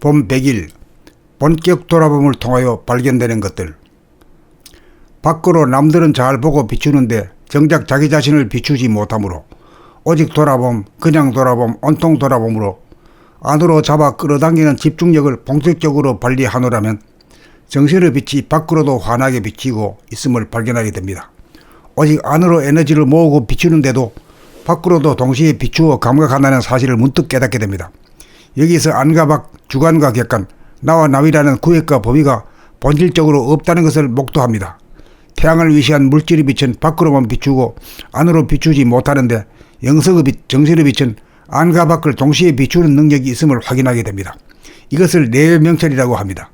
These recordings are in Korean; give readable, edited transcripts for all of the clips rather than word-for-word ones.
봄 100일 본격 돌아봄을 통하여 발견되는 것들. 밖으로 남들은 잘 보고 비추는데 정작 자기 자신을 비추지 못하므로 오직 돌아봄, 그냥 돌아봄, 온통 돌아봄으로 안으로 잡아 끌어당기는 집중력을 본격적으로 발휘하노라면 정신의 빛이 밖으로도 환하게 비치고 있음을 발견하게 됩니다. 오직 안으로 에너지를 모으고 비추는데도 밖으로도 동시에 비추어 감각한다는 사실을 문득 깨닫게 됩니다. 여기서 안과 밖, 주관과 객관, 나와 남이라는 구획과 범위가 본질적으로 없다는 것을 목도합니다. 태양을 위시한 물질의 빛은 밖으로만 비추고 안으로 비추지 못하는데 영성의 빛, 정신의 빛은 안과 밖을 동시에 비추는 능력이 있음을 확인하게 됩니다. 이것을 내외 명철이라고 합니다.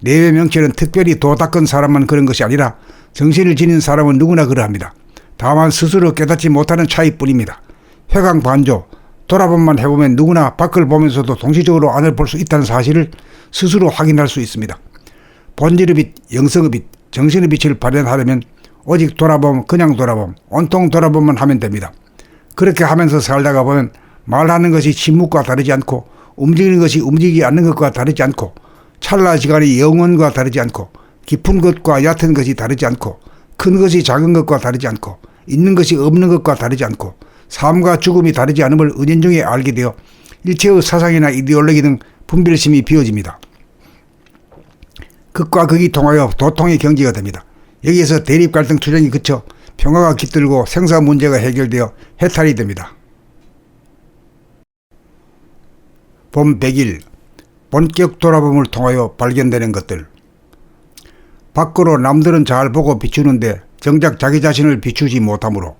내외 명철은 특별히 도 닦은 사람만 그런 것이 아니라 정신을 지닌 사람은 누구나 그러합니다. 다만 스스로 깨닫지 못하는 차이뿐입니다. 회광반조, 돌아봄만 해보면 누구나 밖을 보면서도 동시적으로 안을 볼 수 있다는 사실을 스스로 확인할 수 있습니다. 본질의 빛, 영성의 빛, 정신의 빛을 발현하려면 오직 돌아봄, 그냥 돌아봄, 온통 돌아봄만 하면 됩니다. 그렇게 하면서 살다가 보면 말하는 것이 침묵과 다르지 않고 움직이는 것이 움직이지 않는 것과 다르지 않고 찰나 시간이 영원과 다르지 않고 깊은 것과 얕은 것이 다르지 않고 큰 것이 작은 것과 다르지 않고 있는 것이 없는 것과 다르지 않고 삶과 죽음이 다르지 않음을 은연중에 알게 되어 일체의 사상이나 이데올로기 등 분별심이 비워집니다. 극과 극이 통하여 도통의 경지가 됩니다. 여기에서 대립 갈등 투쟁이 그쳐 평화가 깃들고 생사 문제가 해결되어 해탈이 됩니다. 봄 100일 본격 돌아봄을 통하여 발견되는 것들. 밖으로 남들은 잘 보고 비추는데 정작 자기 자신을 비추지 못하므로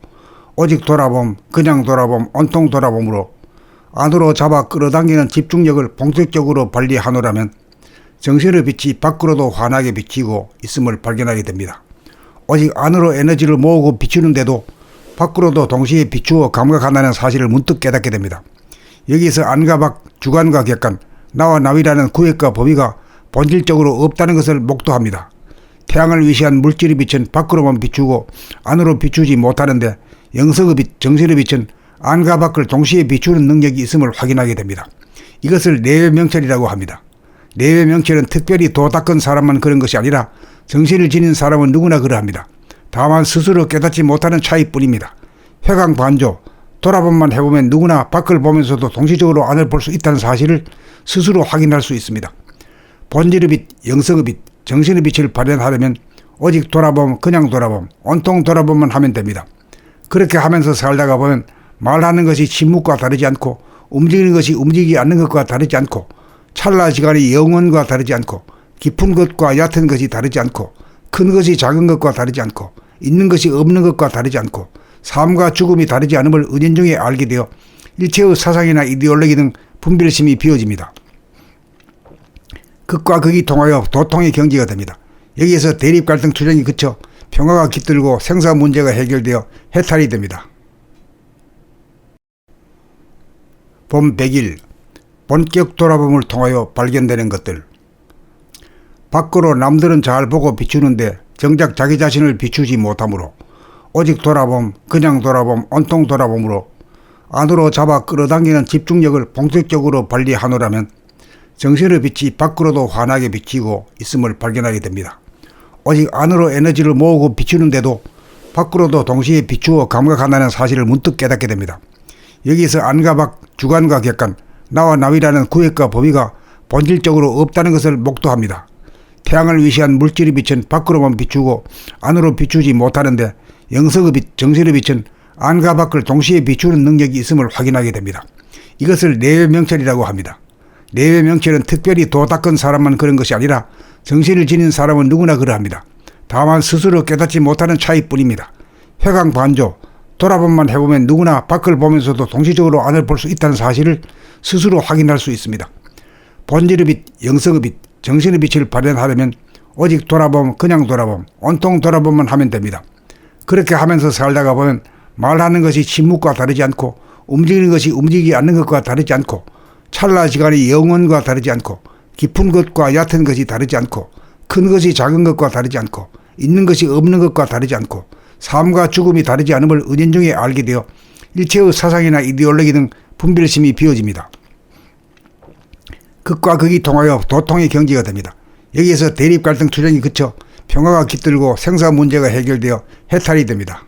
오직 돌아봄, 그냥 돌아봄, 온통 돌아봄으로 안으로 잡아 끌어당기는 집중력을 본격적으로 발휘하노라면 정신의 빛이 밖으로도 환하게 비치고 있음을 발견하게 됩니다. 오직 안으로 에너지를 모으고 비추는데도 밖으로도 동시에 비추어 감각한다는 사실을 문득 깨닫게 됩니다. 여기서 안과 밖, 주관과 객관, 나와 남이라는 구획과 범위가 본질적으로 없다는 것을 목도합니다. 태양을 위시한 물질의 빛은 밖으로만 비추고 안으로 비추지 못하는데 영성의 빛, 정신의 빛은 안과 밖을 동시에 비추는 능력이 있음을 확인하게 됩니다. 이것을 내외 명철이라고 합니다. 내외 명철은 특별히 도 닦은 사람만 그런 것이 아니라 정신을 지닌 사람은 누구나 그러합니다. 다만 스스로 깨닫지 못하는 차이뿐입니다. 회광반조, 돌아봄만 해보면 누구나 밖을 보면서도 동시적으로 안을 볼 수 있다는 사실을 스스로 확인할 수 있습니다. 본질의 빛, 영성의 빛, 정신의 빛을 발현하려면 오직 돌아봄, 그냥 돌아봄, 온통 돌아봄만 하면 됩니다. 그렇게 하면서 살다가 보면 말하는 것이 침묵과 다르지 않고 움직이는 것이 움직이지 않는 것과 다르지 않고 찰나 시간이 영원과 다르지 않고 깊은 것과 얕은 것이 다르지 않고 큰 것이 작은 것과 다르지 않고 있는 것이 없는 것과 다르지 않고 삶과 죽음이 다르지 않음을 은연중에 알게 되어 일체의 사상이나 이데올로기 등 분별심이 비워집니다. 극과 극이 통하여 도통의 경지가 됩니다. 여기에서 대립 갈등 투쟁이 그쳐 평화가 깃들고 생사 문제가 해결되어 해탈이 됩니다. 봄 100일 본격 돌아봄을 통하여 발견되는 것들. 밖으로 남들은 잘 보고 비추는데 정작 자기 자신을 비추지 못하므로 오직 돌아봄, 그냥 돌아봄, 온통 돌아봄으로 안으로 잡아 끌어당기는 집중력을 본격적으로 발휘하노라면 정신의 빛이 밖으로도 환하게 비치고 있음을 발견하게 됩니다. 오직 안으로 에너지를 모으고 비추는데도 밖으로도 동시에 비추어 감각한다는 사실을 문득 깨닫게 됩니다. 여기서 안과 밖, 주관과 객관, 나와 남이라는 구획과 범위가 본질적으로 없다는 것을 목도합니다. 태양을 위시한 물질의 빛은 밖으로만 비추고 안으로 비추지 못하는데 영성의 빛, 정신의 빛은 안과 밖을 동시에 비추는 능력이 있음을 확인하게 됩니다. 이것을 내외 명철이라고 합니다. 내외 명철은 특별히 도 닦은 사람만 그런 것이 아니라 정신을 지닌 사람은 누구나 그러합니다. 다만 스스로 깨닫지 못하는 차이뿐입니다. 회광반조, 돌아봄만 해보면 누구나 밖을 보면서도 동시적으로 안을 볼 수 있다는 사실을 스스로 확인할 수 있습니다. 본질의 빛, 영성의 빛, 정신의 빛을 발현하려면 오직 돌아봄, 그냥 돌아봄, 온통 돌아봄만 하면 됩니다. 그렇게 하면서 살다가 보면 말하는 것이 침묵과 다르지 않고 움직이는 것이 움직이지 않는 것과 다르지 않고 찰나 시간이 영원과 다르지 않고 깊은 것과 얕은 것이 다르지 않고 큰 것이 작은 것과 다르지 않고 있는 것이 없는 것과 다르지 않고 삶과 죽음이 다르지 않음을 은연중에 알게 되어 일체의 사상이나 이데올로기 등 분별심이 비워집니다. 극과 극이 통하여 도통의 경지가 됩니다. 여기에서 대립 갈등 투쟁이 그쳐 평화가 깃들고 생사 문제가 해결되어 해탈이 됩니다.